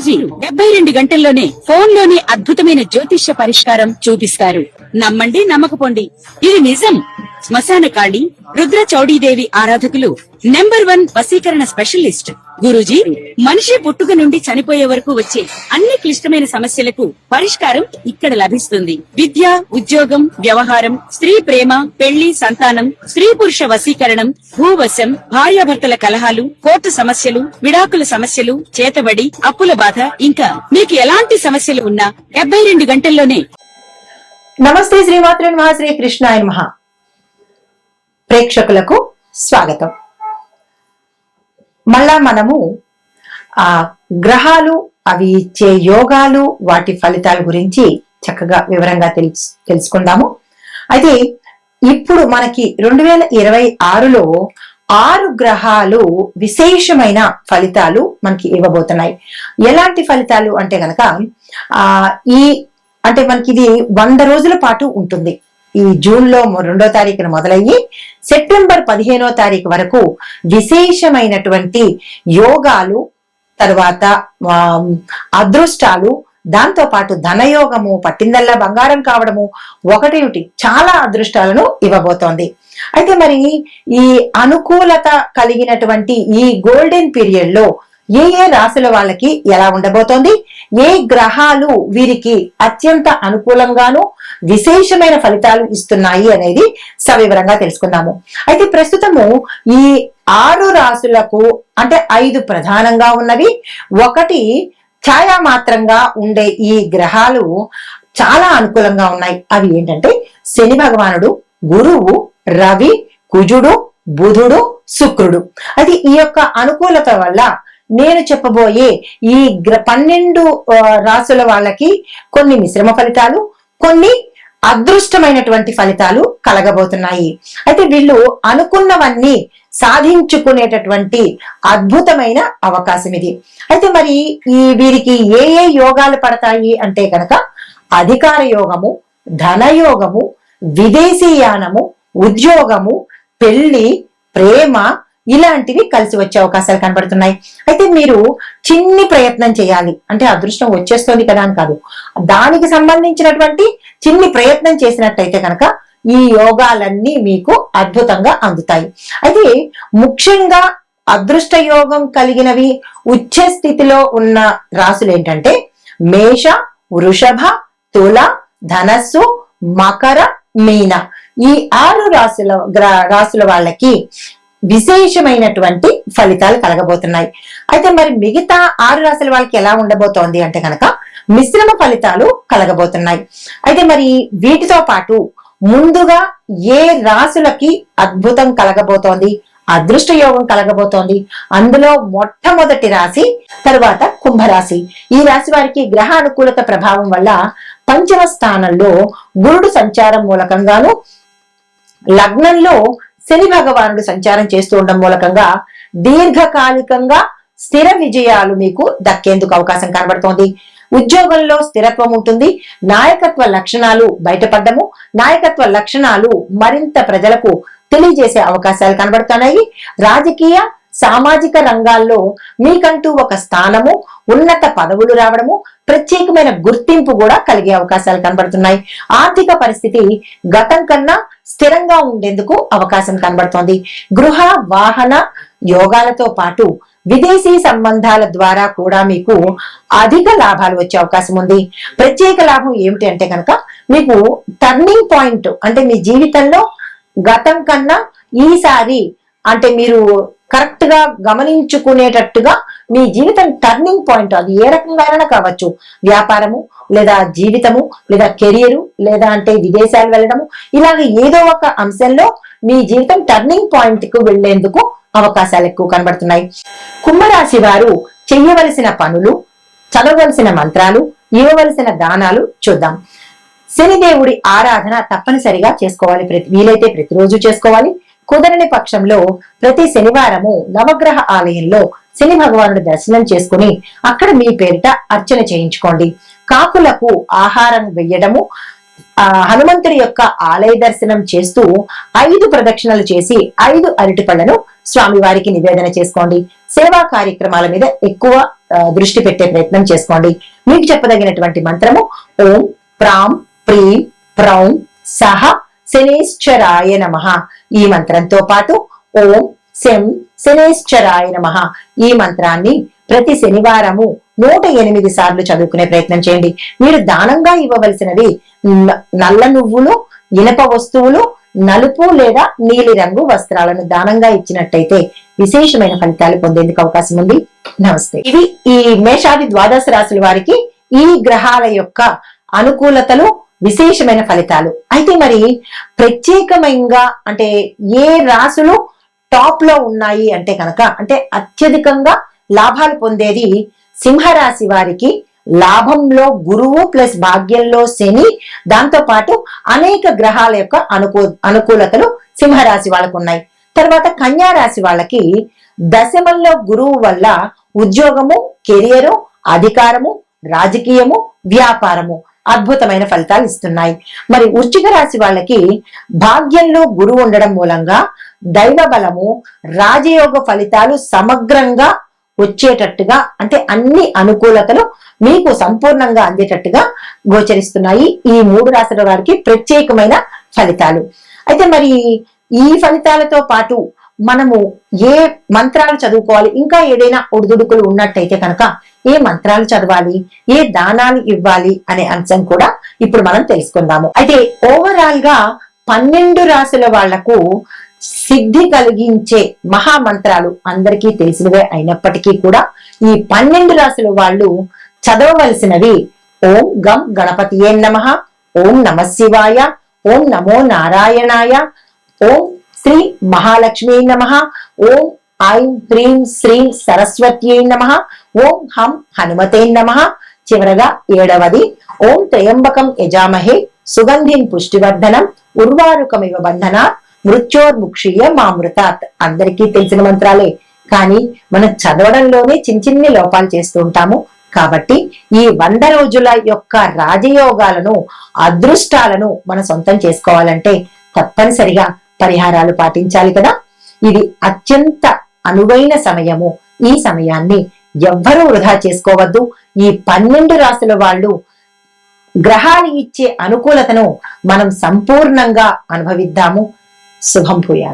గురూజీ 72 గంటల్లోనే ఫోన్ లోని అద్భుతమైన జ్యోతిష్య పరిష్కారం చూపిస్తారు. నమ్మండి, నమ్మకపోండి, ఇది నిజం. శ్మశాన కాళి రుద్ర చౌడీదేవి ఆరాధకులు నంబర్ 1 వశీకరణ స్పెషలిస్ట్ గురూజీ. మనిషి పుట్టుక నుండి చనిపోయే వరకు వచ్చే అన్ని క్లిష్టమైన సమస్యలకు పరిష్కారం ఇక్కడ లభిస్తుంది. విద్య, ఉద్యోగం, వ్యవహారం, స్త్రీ ప్రేమ, పెళ్లి, సంతానం, స్త్రీ పురుష వశీకరణం, భూవశం, భార్యాభర్తల కలహాలు, కోర్టు సమస్యలు, విడాకుల సమస్యలు, చేతబడి, అప్పుల బాధ, ఇంకా మీకు ఎలాంటి సమస్యలు ఉన్నా 72 గంటల్లోనే. నమస్తే, శ్రీమాత్రే నమః, శ్రీ కృష్ణాయ నమః. ప్రేక్షకులకు స్వాగతం. మళ్ళా మనము గ్రహాలు, అవి ఇచ్చే యోగాలు, వాటి ఫలితాల గురించి చక్కగా వివరంగా తెలుసుకుందాము. అయితే ఇప్పుడు మనకి 2026లో 6 గ్రహాలు విశేషమైన ఫలితాలు మనకి ఇవ్వబోతున్నాయి. ఎలాంటి ఫలితాలు అంటే గనక అంటే మనకి ఇది 100 రోజుల పాటు ఉంటుంది. ఈ జూన్ లో 2వ తారీఖున మొదలయ్యి సెప్టెంబర్ 15వ తారీఖు వరకు విశేషమైనటువంటి యోగాలు, తర్వాత అదృష్టాలు, దాంతో పాటు ధనయోగము, పట్టిందల్లా బంగారం కావడము, ఒకటేమిటి చాలా అదృష్టాలను ఇవ్వబోతోంది. అయితే మరి ఈ అనుకూలత కలిగినటువంటి ఈ గోల్డెన్ పీరియడ్ లో ఏ రాశుల వాళ్ళకి ఎలా ఉండబోతోంది, ఏ గ్రహాలు వీరికి అత్యంత అనుకూలంగాను విశేషమైన ఫలితాలు ఇస్తున్నాయి అనేది సవివరంగా తెలుసుకుందాము. అయితే ప్రస్తుతము ఈ 6 రాశులకు అంటే 5 ప్రధానంగా ఉన్నవి, 1 ఛాయామాత్రంగా ఉండే ఈ గ్రహాలు చాలా అనుకూలంగా ఉన్నాయి. అవి ఏంటంటే శని భగవానుడు, గురువు, రవి, కుజుడు, బుధుడు, శుక్రుడు. అది ఈ యొక్క అనుకూలత వల్ల నేను చెప్పబోయే ఈ 12 రాశుల వాళ్ళకి కొన్ని మిశ్రమ ఫలితాలు, కొన్ని అదృష్టమైనటువంటి ఫలితాలు కలగబోతున్నాయి. అయితే వీళ్ళు అనుకున్నవన్నీ సాధించుకునేటటువంటి అద్భుతమైన అవకాశం ఇది. అయితే మరి వీరికి ఏ యోగాలు పడతాయి అంటే కనుక అధికార యోగము, ధనయోగము, విదేశీయానము, ఉద్యోగము, పెళ్లి, ప్రేమ, ఇలాంటివి కలిసి వచ్చే అవకాశాలు కనబడుతున్నాయి. అయితే మీరు చిన్ని ప్రయత్నం చేయాలి. అంటే అదృష్టం వచ్చేస్తుంది కదా అని కాదు, దానికి సంబంధించినటువంటి చిన్ని ప్రయత్నం చేసినట్టయితే కనుక ఈ యోగాలన్నీ మీకు అద్భుతంగా అందుతాయి. అయితే ముఖ్యంగా అదృష్ట యోగం కలిగినవి ఉచ్చ స్థితిలో ఉన్న రాశులు ఏంటంటే మేష, వృషభ, తుల, ధనస్సు, మకర, మీన. ఈ 6 రాశుల వాళ్ళకి విశేషమైనటువంటి ఫలితాలు కలగబోతున్నాయి. అయితే మరి మిగతా 6 రాశుల వాళ్ళకి ఎలా ఉండబోతోంది అంటే కనుక మిశ్రమ ఫలితాలు కలగబోతున్నాయి. అయితే మరి వీటితో పాటు ముందుగా ఏ రాశులకి అద్భుతం కలగబోతోంది, అదృష్ట యోగం కలగబోతోంది, అందులో మొట్టమొదటి రాశి తర్వాత కుంభరాశి. ఈ రాశి వారికి గ్రహ అనుకూలత ప్రభావం వల్ల 5వ స్థానంలో గురుడు సంచారం మూలకంగాను, లగ్నంలో శని భగవానుడు సంచారం చేస్తూ ఉండడం మూలకంగా దీర్ఘకాలికంగా స్థిర విజయాలు మీకు దక్కేందుకు అవకాశం కనబడుతోంది. ఉద్యోగంలో స్థిరత్వం ఉంటుంది. నాయకత్వ లక్షణాలు బయటపడము, నాయకత్వ లక్షణాలు మరింత ప్రజలకు తెలియజేసే అవకాశాలు కనబడుతున్నాయి. రాజకీయ, సామాజిక రంగాల్లో మీకంటూ ఒక స్థానము, ఉన్నత పదవులు రావడము, ప్రత్యేకమైన గుర్తింపు కూడా కలిగే అవకాశాలు కనబడుతున్నాయి. ఆర్థిక పరిస్థితి గతం కన్నా స్థిరంగా ఉండేందుకు అవకాశం కనబడుతోంది. గృహ, వాహన యోగాలతో పాటు విదేశీ సంబంధాల ద్వారా కూడా మీకు అధిక లాభాలు వచ్చే అవకాశం ఉంది. ప్రత్యేక లాభం ఏమిటి అంటే కనుక మీకు టర్నింగ్ పాయింట్, అంటే మీ జీవితంలో గతం కన్నా ఈసారి అంటే మీరు కరెక్ట్ గా గమనించుకునేటట్టుగా మీ జీవితం టర్నింగ్ పాయింట్, అది ఏ రకంగా కావచ్చు, వ్యాపారము లేదా జీవితము లేదా కెరియరు లేదా అంటే విదేశాలు వెళ్ళడము, ఇలాగ ఏదో ఒక అంశంలో మీ జీవితం టర్నింగ్ పాయింట్ కు వెళ్లేందుకు అవకాశాలు ఎక్కువ కనబడుతున్నాయి. కుంభరాశి వారు చెయ్యవలసిన పనులు, చదవవలసిన మంత్రాలు, ఇవ్వవలసిన దానాలు చూద్దాం. శనిదేవుడి ఆరాధన తప్పనిసరిగా చేసుకోవాలి. వీలైతే ప్రతిరోజు చేసుకోవాలి. కుదరని పక్షంలో ప్రతి శనివారము నవగ్రహ ఆలయంలో శని భగవానుడి దర్శనం చేసుకుని అక్కడ మీ పేరిట అర్చన చేయించుకోండి. కాకులకు ఆహారం వెయ్యడము, హనుమంతుడి యొక్క ఆలయ దర్శనం చేస్తూ 5 ప్రదక్షిణలు చేసి 5 అరటిపళ్లను స్వామి వారికి నివేదన చేసుకోండి. సేవా కార్యక్రమాల మీద ఎక్కువ దృష్టి పెట్టే ప్రయత్నం చేసుకోండి. మీకు చెప్పదగినటువంటి మంత్రము ఓం ప్రాం ప్రీం ప్రౌం సహ శనేశ్వరాయ నమః. ఈ మంత్రంతో పాటు ఓం శం శనేశ్వరాయ నమః ఈ మంత్రాన్ని ప్రతి శనివారము 108 సార్లు చదువుకునే ప్రయత్నం చేయండి. మీరు దానంగా ఇవ్వవలసినవి నల్ల నువ్వులు, ఇనప వస్తువులు, నలుపు లేదా నీలి రంగు వస్త్రాలను దానంగా ఇచ్చినట్టయితే విశేషమైన ఫలితాలు పొందేందుకు అవకాశం ఉంది. నమస్తే. ఇవి ఈ మేషాది ద్వాదశ రాశుల వారికి ఈ గ్రహాల యొక్క అనుకూలతలు, విశేషమైన ఫలితాలు. అయితే మరి ప్రత్యేకమైనగా అంటే ఏ రాశులు టాప్ లో ఉన్నాయి అంటే కనుక, అంటే అత్యధికంగా లాభాలు పొందేది సింహరాశి వారికి. లాభంలో గురువు ప్లస్ భాగ్యంలో శని, దాంతో పాటు అనేక గ్రహాల యొక్క అనుకూలతలు సింహరాశి వాళ్ళకు ఉన్నాయి. తర్వాత కన్యా రాశి వాళ్ళకి దశమంలో గురువు వల్ల ఉద్యోగము, కెరియరు, అధికారము, రాజకీయము, వ్యాపారము అద్భుతమైన ఫలితాలు ఇస్తున్నాయి. మరి వృశ్చిక రాశి వాళ్ళకి భాగ్యంలో గురువు ఉండడం మూలంగా దైవ బలము, రాజయోగ ఫలితాలు సమగ్రంగా వచ్చేటట్టుగా, అంటే అన్ని అనుకూలతలు మీకు సంపూర్ణంగా అందేటట్టుగా గోచరిస్తున్నాయి. ఈ 3 రాశుల వారికి ప్రత్యేకమైన ఫలితాలు. అయితే మరి ఈ ఫలితాలతో పాటు మనము ఏ మంత్రాలు చదువుకోవాలి, ఇంకా ఏదైనా ఒడిదుడుకులు ఉన్నట్టయితే కనుక ఏ మంత్రాలు చదవాలి, ఏ దానాలు ఇవ్వాలి అనే అంశం కూడా ఇప్పుడు మనం తెలుసుకుందాము. అయితే ఓవరాల్ గా 12 రాశుల వాళ్లకు సిద్ధి కలిగించే మహామంత్రాలు అందరికీ తెలిసినవే అయినప్పటికీ కూడా ఈ 12 రాశుల వాళ్ళు చదవవలసినవి ఓం గం గణపతియే నమః, ఓం నమః శివాయ, ఓం నమో నారాయణాయ, ఓం శ్రీ మహాలక్ష్మీ నమః, ఓం ఐం హ్రీం శ్రీం సరస్వత్యై నమః, ఓం హం హనుమతే నమః. చివరగా 7వది ఓం త్రయంబకం యజామహే సుగంధిం పుష్టివర్ధనం ఉర్వారుకమివ బంధన మృత్యోర్ముక్షీయ మామృతాత్. అందరికీ తెలిసిన మంత్రాలే, కానీ మనం చదవడంలోనే చిన్ని లోపాలు చేస్తూ ఉంటాము. కాబట్టి ఈ 100 రోజుల యొక్క రాజయోగాలను, అదృష్టాలను మనం సొంతం చేసుకోవాలంటే తప్పనిసరిగా పరిహారాలు పాటించాలి కదా. ఇది అత్యంత అనువైన సమయము. ఈ సమయాన్ని ఎవ్వరూ వృధా చేసుకోవద్దు. ఈ 12 రాశుల వాళ్ళు గ్రహాలు ఇచ్చే అనుకూలతను మనం సంపూర్ణంగా అనుభవిద్దాము. శుభం భూయాత్.